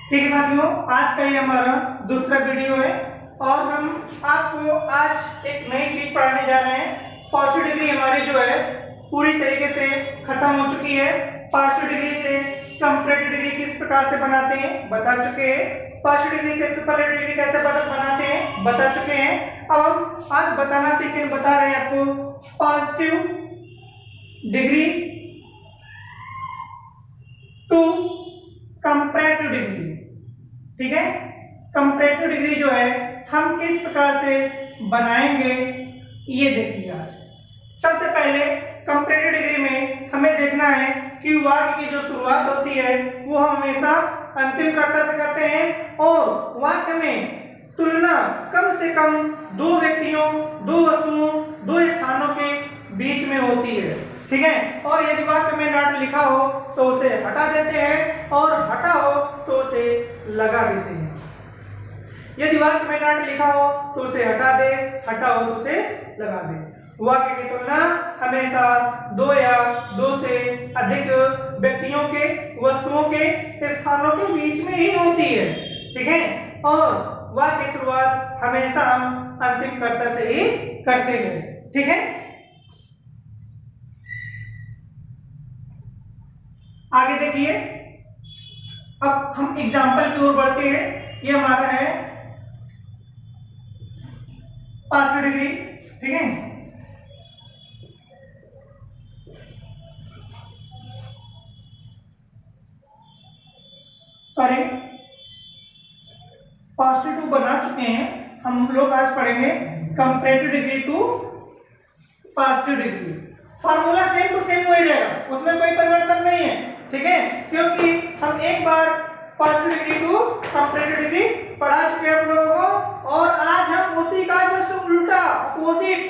ठीक है साथियों, आज का ये हमारा दूसरा वीडियो है और हम आपको आज एक नई चीज पढ़ाने जा रहे हैं। फर्स्ट डिग्री हमारी जो है पूरी तरीके से खत्म हो चुकी है। फर्स्ट डिग्री से कंप्लीट डिग्री किस प्रकार से बनाते हैं बता चुके हैं। फर्स्ट डिग्री से सुपरलेट डिग्री कैसे बनाते हैं बता चुके हैं। अब हम आज बताना सीखेंगे, बता रहे हैं आपको positive degree to comparative degree. ठीक है, कंपैरेटिव डिग्री जो है हम किस प्रकार से बनाएंगे ये देखिए। आज सबसे पहले कंपैरेटिव डिग्री में हमें देखना है कि वाक्य की जो शुरुआत होती है वो हम हमेशा अंतिम कर्ता से करते हैं और वाक्य में तुलना कम से कम दो व्यक्तियों, दो वस्तुओं, दो स्थानों के बीच में होती है। ठीक है, और यदि वाक्य में नॉट लिखा हो तो उसे हटा देते हैं और हटा हो तो उसे लगा देते हैं। यदि वाक्य में नॉट लिखा हो तो उसे हटा दे, हटा हो तो उसे लगा दे। वाक्य की तुलना हमेशा दो या दो से अधिक व्यक्तियों के, वस्तुओं के, स्थानों के बीच में ही होती है। ठीक है, और वाक्य की शुरुआत हमेशा हम अंतिम कर्ता से ही करते हैं। ठीक है, आगे देखिए। अब हम एग्जाम्पल की ओर बढ़ते हैं। ये हमारा है पास्ट डिग्री। ठीक है, सॉरी पास्ट टू बना चुके हैं हम लोग। आज पढ़ेंगे comparative degree to past degree. Formula same to same वही रहेगा, उसमें कोई परिवर्तन नहीं है। ठीक है, क्योंकि हम एक बार first degree to comparative degree पढ़ा चुके हैं आप लोगों को और आज हम उसी का जस्ट उल्टा, अपोजिट,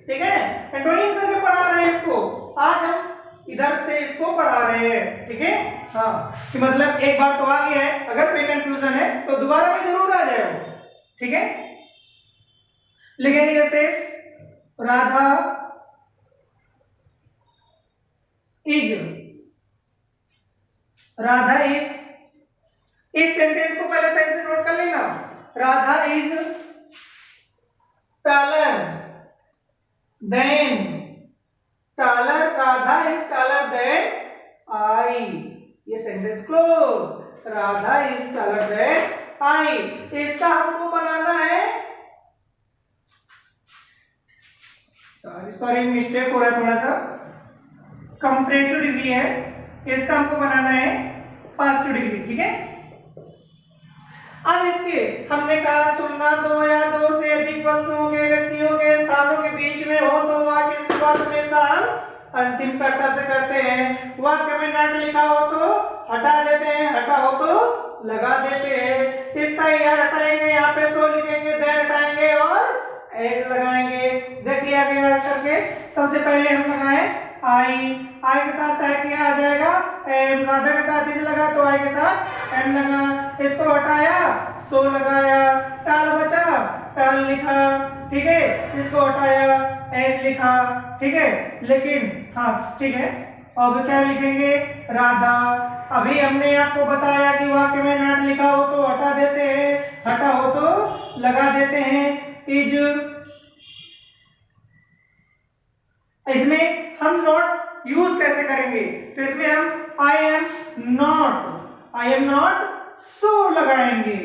ठीक है, एंटोनिम करके पढ़ा रहे हैं इसको। आज हम इधर से इसको पढ़ा रहे हैं। ठीक है, हाँ, कि मतलब एक बार तो आ गया है, अगर कोई कंफ्यूजन है तो दोबारा में जरूर आ जाएगा। ठीक है, लिखेंगे जैसे राधा इज, राधा इज। इस सेंटेंस को पहले सही से नोट कर लेना। Radha is taller than, taller, Radha is taller than I। ये sentence close. Radha is taller than I। इसका हमको बनाना है, सॉरी मिस्टेक हो रहा है थोड़ा सा, कंपैरेटिव डिग्री है, इसका हमको बनाना है पॉजिटिव डिग्री। ठीक है, अब इसके हमने कहा तुलना दो या दो से अधिक वस्तुओं के, व्यक्तियों के, स्थानों के बीच में हो तो वाक्य की शुरुआत हमेशा हम अंतिम कर्ता से करते हैं। वाक्य में नॉट लिखा हो तो हटा देते हैं, हटा हो तो लगा देते हैं। इसका यार हटाएंगे, यहाँ पे सो लिखेंगे, देन हटाएंगे और एस लगाएंगे। देखिए आगे करके सबसे पहले हम लगाए आई, आई के साथ सह किया आ जाएगा एम, राधा के साथ इस लगा तो आई के साथ एम लगा। इसको हटाया, सो लगाया, टाल बचा, टाल लिखा। ठीक है, इसको हटाया, एस लिखा। ठीक है, लेकिन हाँ ठीक है, अब क्या लिखेंगे राधा। अभी हमने आपको बताया कि वाक्य में नॉट लिखा हो तो हटा देते हैं, हटा हो तो लगा देते हैं। इज, इसमें हम नॉट यूज कैसे करेंगे तो इसमें हम आई एम नॉट सो लगाएंगे,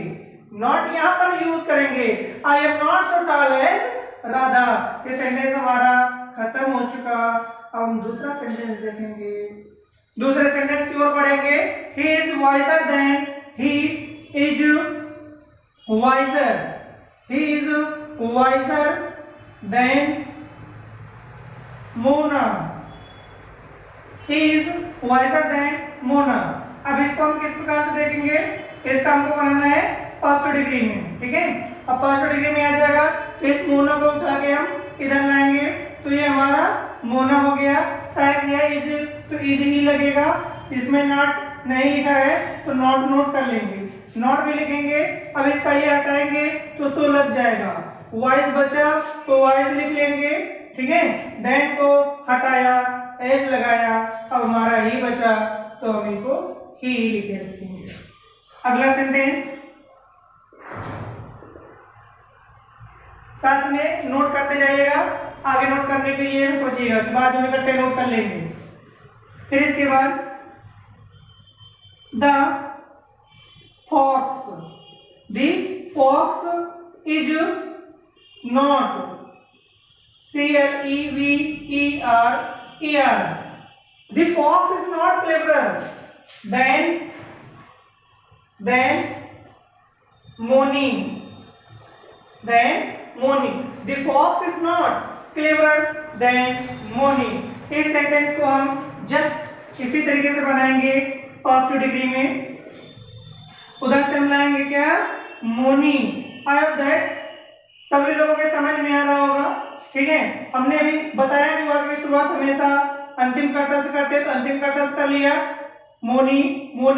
नॉट यहां पर यूज करेंगे। I am not so tall as Radha. ये सेंटेंस हमारा खत्म हो चुका। अब हम दूसरा सेंटेंस देखेंगे, दूसरे सेंटेंस की ओर बढ़ेंगे। He is wiser than, he is wiser, he is wiser than Mona, he is wiser than Mona. अब इसको हम किस प्रकार से देखेंगे, इसका हमको बनाना है फर्स्ट डिग्री में। ठीक है, अब फर्स्ट डिग्री में आ जाएगा तो इस मोना को उठा के हम इधर लाएंगे तो ये हमारा मोना हो गया। शायद यह इज तो इज ही लगेगा, इसमें नॉट नहीं लिखा है तो नॉट नोट कर लेंगे, नॉट भी लिखेंगे। अब इसका ये हटाएंगे तो सो लग जाएगा। वाइज बचा तो वाइज लिख लेंगे। ठीक है, देन को हटाया, एस लगाया, अब हमारा ही बचा तो हम इनको ही लिख देंगे। अगला सेंटेंस साथ में नोट करते जाइएगा, आगे नोट करने के लिए सोचिएगा कि बाद में इकट्ठे नोट कर लेंगे। फिर इसके बाद the fox is not CLEVER the fox is not cleverer than Moni the fox is not cleverer than Moni। इस सेंटेंस को हम जस्ट इसी तरीके से बनाएंगे पॉजिटिव डिग्री में। उधर से हम लाएंगे क्या, मोनी। आई होप दैट सभी लोगों के समझ में आ रहा होगा, ठीक है। हमने अभी बताया कि वाक्य की शुरुआत हमेशा अंतिम कर्ता से करते हैं, तो अंतिम कर्ता से कर लिया मोनी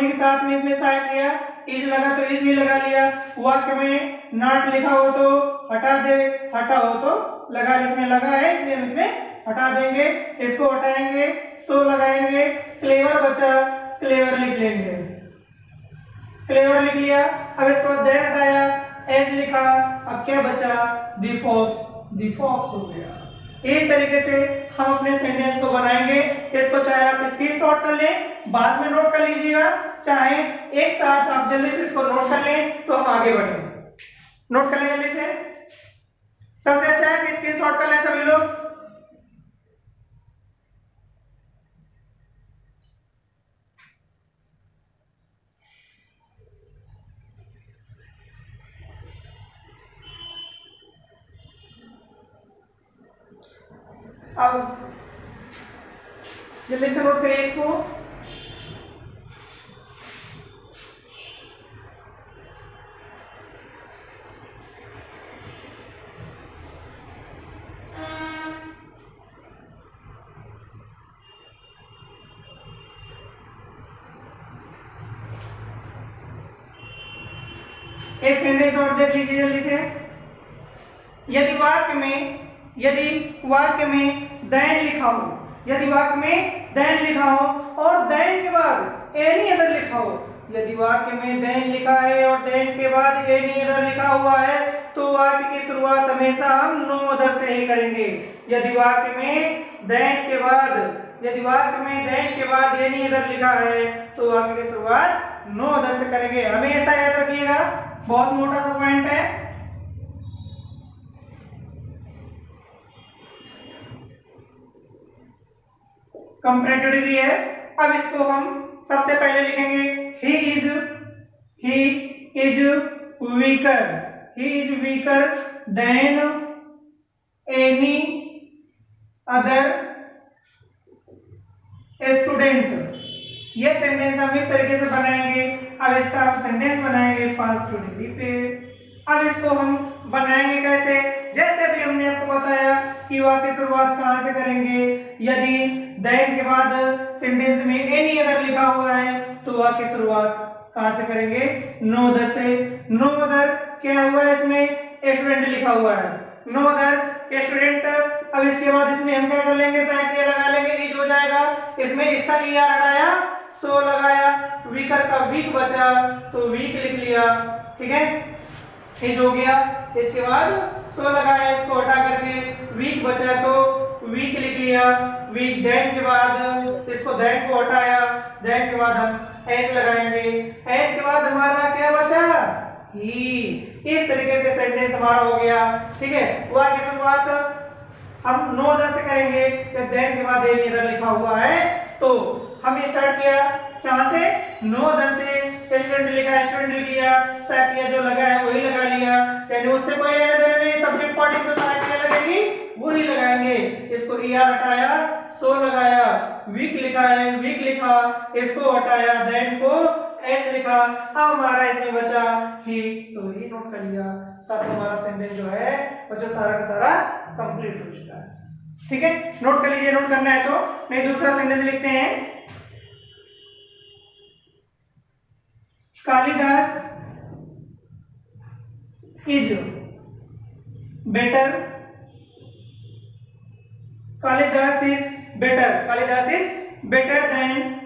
के साथ में इसमें सहायक लिया, इज लगा तो इज भी लगा लिया। वाक्य में नॉट लिखा हो तो हटा दे, हटा हो तो लगा, इसमें लगा है इसलिए हम इसमें हटा देंगे, इसको हटाएंगे, सो लगाएंगे। क्लेवर बचा, क्लेवर लिख लेंगे, क्लेवर लिख लिया। अब इसको देन हटाया, एज लिखा, अब क्या बचा, द फॉक्स हो गया। इस तरीके से हम अपने सेंटेंस को बनाएंगे। इसको चाहे आप स्क्रीनशॉट कर लें, बाद में नोट कर लीजिएगा, चाहे एक साथ आप जल्दी से इसको नोट कर लें तो हम आगे बढ़ें। नोट कर लें जल्दी से, सबसे अच्छा है कि स्क्रीनशॉट कर लें सभी लोग। अब जल्दी से नोट करिए इसको। एक सेंटेंस और देख लीजिए जल्दी से। यदि वाक्य में देन लिखा हो, यदि वाक्य में देन लिखा हो और देन के बाद एनी अदर लिखा हो, यदि वाक्य में देन लिखा है और देन के बाद एनी अदर लिखा हुआ है तो वाक्य की शुरुआत हमेशा हम नो अदर से ही करेंगे। यदि वाक्य में देन के बाद एनी अदर लिखा है तो वाक्य की शुरुआत नो अदर से करेंगे, हमेशा याद रखिएगा, बहुत मोटा सा पॉइंट है। कंपैरेटिव डिग्री है। अब इसको हम सबसे पहले लिखेंगे he is weaker then any other student. ये सेंटेंस हम इस तरीके से बनाएंगे। अब इसका हम सेंटेंस बनाएंगे पॉजिटिव डिग्री पे। अब इसको हम बनाएंगे कैसे, जैसे अभी हमने आपको बताया कि वाक्य की शुरुआत कहां से करेंगे। यदि देन के बाद सेंटेंस में एनी अदर लिखा हुआ है तो वाक्य की शुरुआत कहां से करेंगे, नो अदर से। नो अदर क्या हुआ है, इसमें स्टूडेंट लिखा हुआ है, नो अदर स्टूडेंट। अब इसके बाद इसमें हम क्या कर लेंगे, सहायक लगा लेंगे, इज हो जाएगा। इसमें इसका ईआर हटाया, सो लगाया, वीकर का वीक बचा तो वीक लिख लिया, ठीक है, इज हो गया। इसके बाद सो लगाया, इसको हटा करके वीक बचा तो वीक लिख लिया, वीक। देन के बाद इसको देन को हटाया, देन के बाद हम एज लगाएंगे, एज के बाद हमारा क्या बचा, ही। इस तरीके से सेंटेंस हमारा हो गया, ठीक है। वाक्य की शुरुआत हम नो अदर से करेंगे, तो देन के बाद एनी अदर लिखा हुआ है तो हम स्टार्ट किया कहां से, नो अदर से। स्टूडेंट लिखा, स्टूडेंट लिख लिया, सहायक जो लगा है वही लगा लिया, यानी उससे कोई लेना देना नहीं, सब्जेक्ट पार्टिकल जो सहायक लगेगी वही लगाएंगे। इसको ईआर हटाया, सो लगाया, वीक लिखा है, वीक लिखा, इसको हटाया, देन को एज लिखा। अब हमारा इसमें बचा ही, तो ही नोट कर लिया। साथ हमारा सेंटेंस जो है वो जो सारा का सारा कंप्लीट हो चुका है, ठीक है। नोट कर लीजिए, नोट करना है तो। नहीं, दूसरा सेंटेंस लिखते हैं। Kalidas is better, Kalidas is better than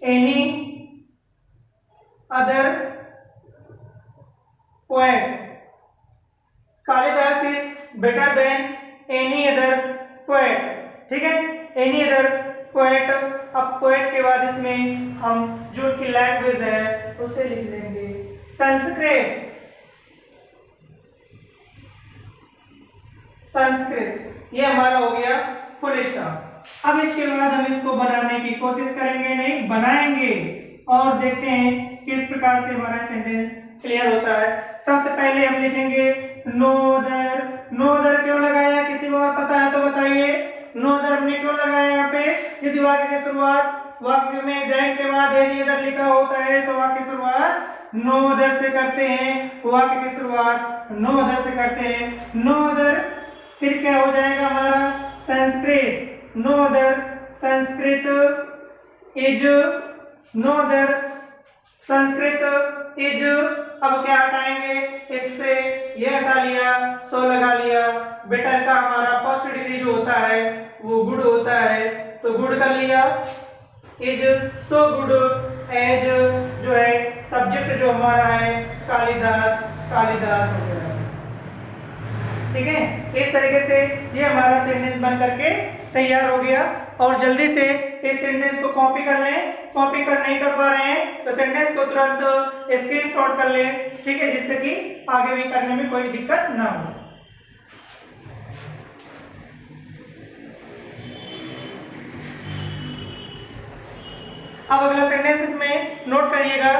any other poet, Kalidas is better than any other poet, ठीक है, एनी अदर पोएट। अब पोएट के बाद इसमें हम जो की लैंग्वेज है उसे लिख लेंगे संस्कृत, संस्कृत, ये हमारा हो गया फुल स्टॉप। अब इसके बाद हम इसको बनाने की कोशिश करेंगे, नहीं बनाएंगे, और देखते हैं किस प्रकार से हमारा सेंटेंस क्लियर होता है। सबसे पहले हम लिखेंगे नो अदर। नो अदर क्यों लगाया, किसी को अगर पता है तो बताइए, नो अदर हमने क्यों लगाया यहाँ पे? यदि वाक्य की शुरुआत वाक्य में देन के बाद एनी अदर लिखा होता है तो वाक्य की शुरुआत नो अदर से करते हैं, वाक्य की शुरुआत नो अदर से करते हैं। नो अदर फिर क्या हो जाएगा हमारा Sanskrit, no other Sanskrit is, no other Sanskrit is. अब क्या हटाएंगे, इस पे ये हटा लिया, सो लगा लिया। बेटर का हमारा फर्स्ट डिग्री जो होता है वो गुड होता है, तो गुड कर लिया, इज सो गुड, एज जो है सब्जेक्ट जो हमारा है कालिदास, कालिदास हो गया, ठीक है। इस तरीके से ये हमारा सेंटेंस बन करके तैयार हो गया। और जल्दी से इस सेंटेंस को कॉपी कर लें, कॉपी कर नहीं कर पा रहे हैं तो सेंटेंस को तुरंत स्क्रीनशॉट कर लें, ठीक है, जिससे कि आगे भी करने में कोई दिक्कत ना हो। अब अगला सेंटेंस इसमें नोट करिएगा,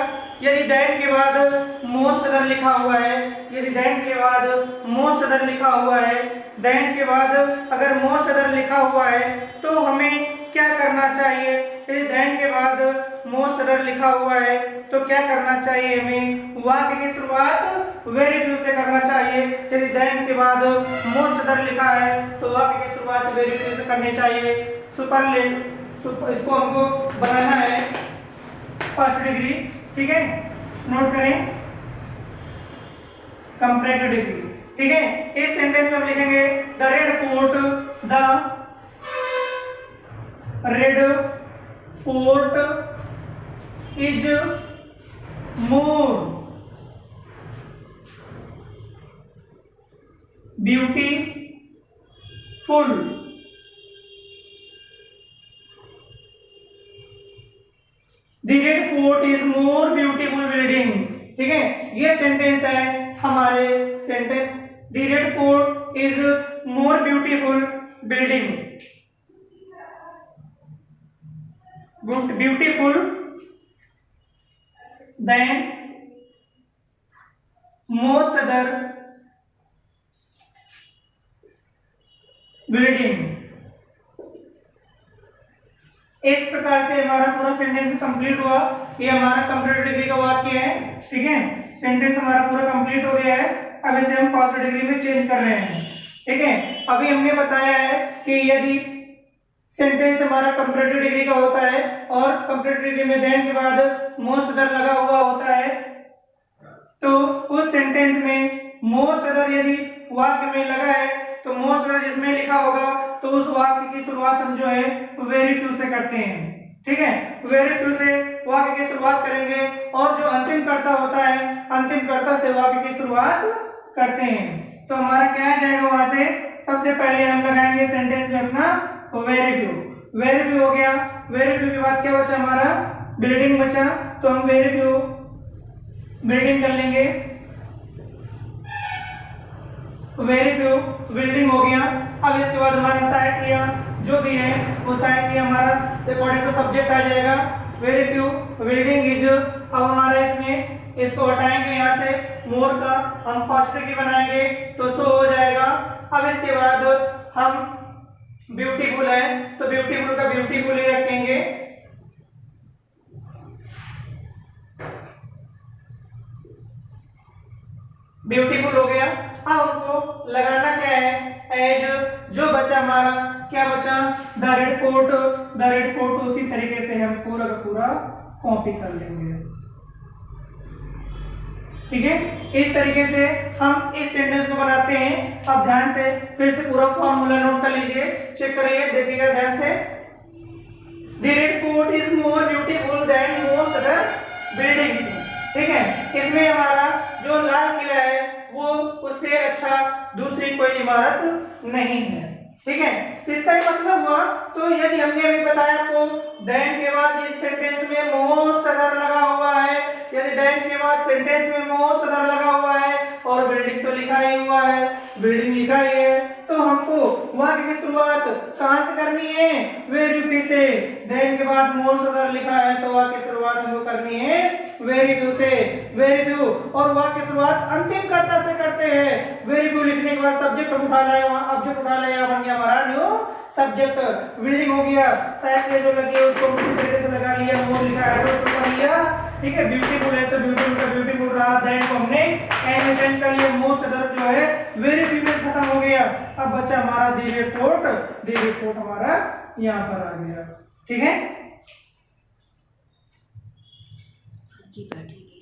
यदि दैन के बाद मोस्ट अदर लिखा हुआ है, यदि दैन के बाद मोस्ट अदर लिखा हुआ है, दैन के बाद अगर मोस्ट अदर लिखा हुआ है तो हमें क्या करना चाहिए? यदि दैन के बाद मोस्ट अदर लिखा हुआ है तो क्या करना चाहिए हमें? वाक्य की शुरुआत वेरी फ्यू से करना चाहिए। यदि दैन के बाद मोस्ट अदर लिखा है तो वाक्य की शुरुआत वेरी फ्यू से करनी चाहिए। इसको हमको बनाना है फर्स्ट डिग्री, ठीक है, नोट करें कंपैरेटिव डिग्री, ठीक है। इस सेंटेंस में हम लिखेंगे the red fort, the red fort is more beautiful, the red fort is more beautiful building, ठीक है। ये सेंटेंस है हमारे sentence, the red fort is more beautiful building, beautiful then most other building. इस प्रकार से हमारा पूरा सेंटेंस कंप्लीट हुआ। ये हमारा कंप्लीट डिग्री का वाक्य है, ठीक है, सेंटेंस हमारा पूरा कंप्लीट हो गया है। अब इसे हम फर्स्ट डिग्री में चेंज कर रहे हैं, ठीक है। अभी हमने बताया है कि यदि सेंटेंस हमारा कंपैरेटिव डिग्री का होता है और कंपैरेटिव डिग्री में देन के बाद मोस्ट अदर लगा हुआ होता है तो उस सेंटेंस में मोस्ट अदर यदि वाक्य में लगा है तो मोस्ट अदर जिसमें लिखा होगा तो उस वाक्य की शुरुआत हम जो है वेरी फ्यू से करते हैं, ठीक है। वेरी फ्यू से वाक्य की शुरुआत करेंगे और जो अंतिम कर्ता होता है अंतिम कर्ता से वाक्य की शुरुआत करते हैं। तो हमारा क्या आ जाएगा वहां से, सबसे पहले हम लगाएंगे सेंटेंस में अपना वेरी फ्यू, वेरी फ्यू हो गया। वेरी फ्यू के बाद क्या बचा हमारा, बिल्डिंग बचा, तो हम वेरी फ्यू बिल्डिंग कर लेंगे, वेरी फ्यू बिल्डिंग हो गया। अब इसके बाद हमारा सहायक क्रिया जो भी है वो सहायक क्रिया हमारा अकॉर्डिंग टू सब्जेक्ट आ जाएगा, वेरी फ्यू बिल्डिंग इज। अब हमारा इसमें इसको हटाएंगे यहाँ से, मोर का हम फर्स्ट डिग्री बनाएंगे तो सो हो जाएगा। अब इसके बाद हम ब्यूटीफुल है तो ब्यूटीफुल का ब्यूटीफुल ही रखेंगे, ब्यूटीफुल हो गया। अब हमको लगाना क्या है, एज। जो बचा हमारा क्या बचा, the red fort, the red fort उसी तरीके से हम पूरा का पूरा कॉपी कर लेंगे, ठीक है। इस तरीके से हम इस सेंटेंस को बनाते हैं। अब ध्यान से फिर से पूरा फॉर्मूला नोट कर लीजिए, चेक करिए, देखिएगा ध्यान से। The red fort is more beautiful then most other buildings, ठीक है, इसमें हमारा जो लाल किला है वो उससे अच्छा दूसरी कोई इमारत नहीं है। ठीक है, तो इसका मतलब हुआ, तो यदि हमने अभी बताया आपको देन के बाद एक सेंटेंस में मोस्ट अदर लगा हुआ है, यदि देन के बाद सेंटेंस में मोस्ट अदर लगा हुआ है और बिल्डिंग तो लिखा ही हुआ है, बिल्डिंग लिखा ही है, तो हमको वाक्य की शुरुआत कहां से करनी है? वेरी फ्यू से। देन के बाद मोस्ट अदर लिखा है तो वाक्य की शुरुआत हमको करनी है वेरी फ्यू से, वेरी फ्यू। और वाक्य की शुरुआत अंतिम कर्ता से करते हैं। वेरी फ्यू लिखने के बाद सब्जेक्ट उठा लाए, वहां ऑब्जेक्ट उठा लाया, बन गया हमारा न्यू सब्जेक्ट। बिल्डिंग हो गया, साइड जो लगी है उसको उसी तरीके से लगा लिया, मोर लिखा है तो उसको कर लिया। ठीक है, ब्यूटीफुल है तो ब्यूटीफुल का ब्यूटीफुल रहा, देन को हमने एन में चेंज कर लिया, मोस्ट अदर जो है वेरी फ्यू में खत्म हो गया। अब बचा हमारा दी रिपोर्ट हमारा यहां पर आ गया। ठीक है, जी बैठेगी।